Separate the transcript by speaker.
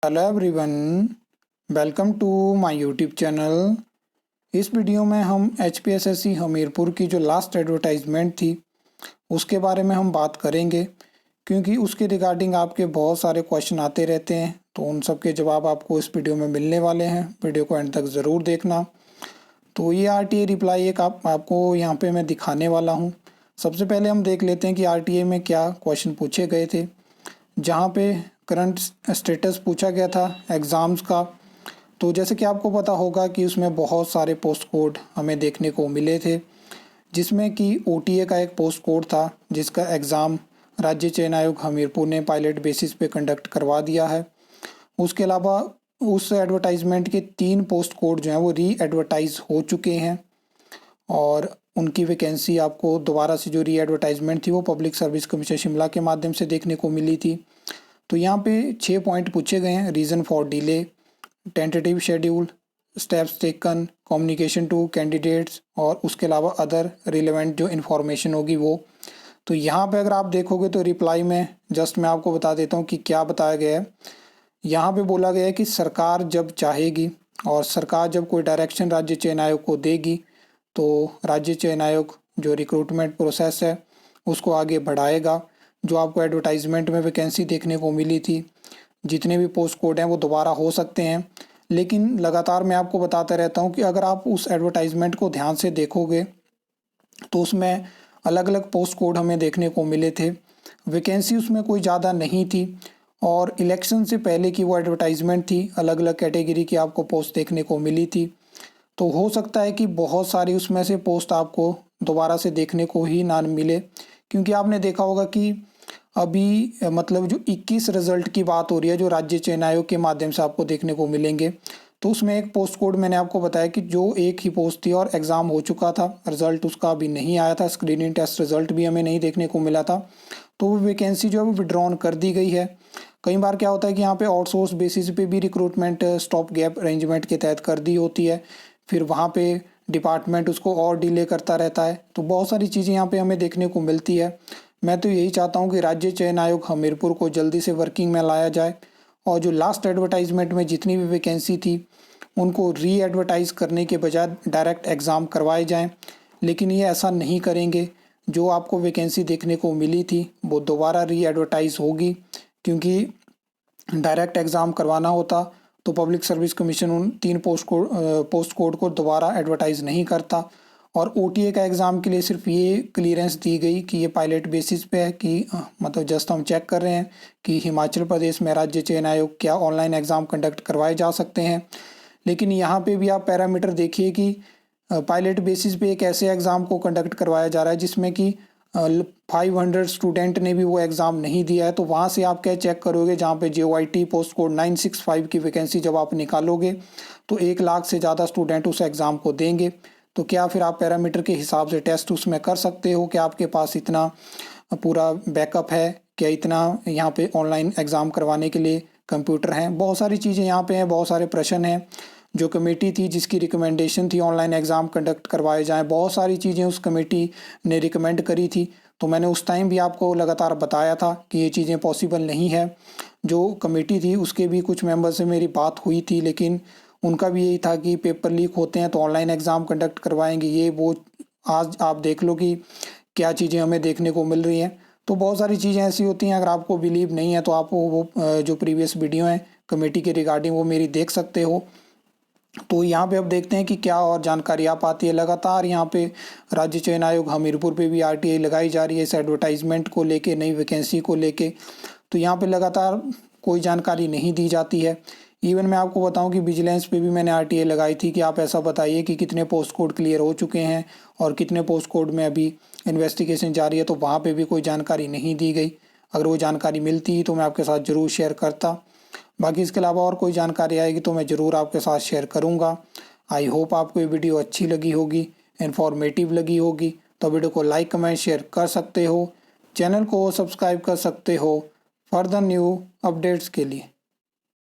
Speaker 1: Hello everyone, welcome to my YouTube channel. इस video में हम एचपीएसएससी हमीरपुर की जो लास्ट एडवर्टाइजमेंट थी उसके बारे में हम बात करेंगे, क्योंकि उसके रिगार्डिंग आपके बहुत सारे क्वेश्चन आते रहते हैं। तो उन सब के जवाब आपको इस वीडियो में मिलने वाले हैं। वीडियो को एंड तक ज़रूर देखना। तो ये आरटीए रिप्लाई एक आपको यहाँ पे मैं दिखाने वाला हूँ। सबसे पहले हम देख लेते हैं कि आरटीए में क्या क्वेश्चन पूछे गए थे। जहाँ पे करंट स्टेटस पूछा गया था एग्ज़ाम्स का, तो जैसे कि आपको पता होगा कि उसमें बहुत सारे पोस्ट कोड हमें देखने को मिले थे, जिसमें कि ओटीए का एक पोस्ट कोड था जिसका एग्ज़ाम राज्य चयन आयोग हमीरपुर ने पायलट बेसिस पे कंडक्ट करवा दिया है। उसके अलावा उस एडवर्टाइजमेंट के 3 पोस्ट कोड जो हैं वो री एडवर्टाइज हो चुके हैं और उनकी वैकेंसी आपको दोबारा से जो री एडवर्टाइजमेंट थी वो पब्लिक सर्विस कमीशन शिमला के माध्यम से देखने को मिली थी। तो यहाँ पे 6 पॉइंट पूछे गए हैं। Reason for delay, tentative schedule, steps taken, communication to candidates और उसके अलावा अदर रिलेवेंट जो इन्फॉर्मेशन होगी वो। तो यहाँ पे अगर आप देखोगे तो रिप्लाई में जस्ट मैं आपको बता देता हूँ कि क्या बताया गया है। यहाँ पे बोला गया है कि सरकार जब चाहेगी और सरकार जब कोई डायरेक्शन राज्य चयन आयोग को देगी तो राज्य चयन आयोग जो रिक्रूटमेंट प्रोसेस है उसको आगे बढ़ाएगा। जो आपको एडवर्टाइजमेंट में वैकेंसी देखने को मिली थी, जितने भी पोस्ट कोड हैं वो दोबारा हो सकते हैं, लेकिन लगातार मैं आपको बताता रहता हूँ कि अगर आप उस एडवर्टाइजमेंट को ध्यान से देखोगे तो उसमें अलग अलग पोस्ट कोड हमें देखने को मिले थे। वैकेंसी उसमें कोई ज़्यादा नहीं थी और इलेक्शन से पहले की वो एडवर्टाइजमेंट थी, अलग अलग कैटेगरी की आपको पोस्ट देखने को मिली थी। तो हो सकता है कि बहुत सारी उसमें से पोस्ट आपको दोबारा से देखने को ही ना मिले, क्योंकि आपने देखा होगा कि अभी मतलब जो 21 रिज़ल्ट की बात हो रही है जो राज्य चयन आयोग के माध्यम से आपको देखने को मिलेंगे, तो उसमें एक पोस्ट कोड मैंने आपको बताया कि जो एक ही पोस्ट थी और एग्ज़ाम हो चुका था, रिज़ल्ट उसका अभी नहीं आया था, स्क्रीनिंग टेस्ट रिज़ल्ट भी हमें नहीं देखने को मिला था, तो वो वैकेंसी जो है वो विड्रॉन कर दी गई है। कई बार क्या होता है कि यहाँ पे आउटसोर्स बेसिस पे भी रिक्रूटमेंट स्टॉप गैप अरेंजमेंट के तहत कर दी होती है, फिर वहाँ पे डिपार्टमेंट उसको और डिले करता रहता है। तो बहुत सारी चीज़ें यहाँ पे हमें देखने को मिलती है। मैं तो यही चाहता हूँ कि राज्य चयन आयोग हमीरपुर को जल्दी से वर्किंग में लाया जाए और जो लास्ट एडवर्टाइजमेंट में जितनी भी वैकेंसी थी उनको री एडवर्टाइज़ करने के बजाय डायरेक्ट एग्ज़ाम करवाए जाएं। लेकिन ये ऐसा नहीं करेंगे। जो आपको वैकेंसी देखने को मिली थी वो दोबारा री एडवर्टाइज़ होगी, क्योंकि डायरेक्ट एग्ज़ाम करवाना होता तो पब्लिक सर्विस कमीशन उन 3 पोस्ट कोड को दोबारा एडवर्टाइज़ नहीं करता। और ओटीए का एग्ज़ाम के लिए सिर्फ ये क्लियरेंस दी गई कि ये पायलट बेसिस पे है कि मतलब जस्ट हम चेक कर रहे हैं कि हिमाचल प्रदेश में राज्य चयन आयोग क्या ऑनलाइन एग्ज़ाम कंडक्ट करवाए जा सकते हैं। लेकिन यहाँ पे भी आप पैरामीटर देखिए कि पायलट बेसिस पे एक ऐसे एग्ज़ाम को कंडक्ट करवाया जा रहा है जिसमें कि 500 स्टूडेंट ने भी वो एग्ज़ाम नहीं दिया है। तो वहाँ से आप क्या चेक करोगे, जहाँ पे JOIT पोस्ट कोड 965 की वैकेंसी जब आप निकालोगे तो 1 लाख से ज़्यादा स्टूडेंट उस एग्ज़ाम को देंगे। तो क्या फिर आप पैरामीटर के हिसाब से टेस्ट उसमें कर सकते हो? क्या आपके पास इतना पूरा बैकअप है? क्या इतना यहाँ पे ऑनलाइन एग्ज़ाम करवाने के लिए कंप्यूटर हैं? बहुत सारी चीज़ें यहाँ पे हैं, बहुत सारे प्रश्न हैं। जो कमेटी थी जिसकी रिकमेंडेशन थी ऑनलाइन एग्ज़ाम कंडक्ट करवाए जाएँ, बहुत सारी चीज़ें उस कमेटी ने रिकमेंड करी थी। तो मैंने उस टाइम भी आपको लगातार बताया था कि ये चीज़ें पॉसिबल नहीं है। जो कमेटी थी उसके भी कुछ मेंबर से मेरी बात हुई थी, लेकिन उनका भी यही था कि पेपर लीक होते हैं तो ऑनलाइन एग्ज़ाम कंडक्ट करवाएंगे, ये वो। आज आप देख लो कि क्या चीज़ें हमें देखने को मिल रही हैं। तो बहुत सारी चीज़ें ऐसी होती हैं, अगर आपको बिलीव नहीं है तो आप वो जो प्रीवियस वीडियो हैं कमेटी के रिगार्डिंग वो मेरी देख सकते हो। तो यहाँ पे अब देखते हैं कि क्या और जानकारी आ पाती है। लगातार यहाँ पे राज्य चयन आयोग हमीरपुर पे भी आरटीआई लगाई जा रही है इस एडवर्टाइजमेंट को लेके, नई वैकेंसी को लेके। तो यहाँ पे लगातार कोई जानकारी नहीं दी जाती है। इवन मैं आपको बताऊं कि विजिलेंस पे भी मैंने आरटीआई लगाई थी कि आप ऐसा बताइए कि कितने पोस्ट कोड क्लियर हो चुके हैं और कितने पोस्ट कोड में अभी इन्वेस्टिगेशन जारी है, तो वहाँ पे भी कोई जानकारी नहीं दी गई। अगर वो जानकारी मिलती तो मैं आपके साथ ज़रूर शेयर करता। बाकी इसके अलावा और कोई जानकारी आएगी तो मैं ज़रूर आपके साथ शेयर करूँगा। आई होप आपको ये वीडियो अच्छी लगी होगी, इन्फॉर्मेटिव लगी होगी। तो वीडियो को लाइक कमेंट शेयर कर सकते हो, चैनल को सब्सक्राइब कर सकते हो फर्दर न्यू अपडेट्स के लिए।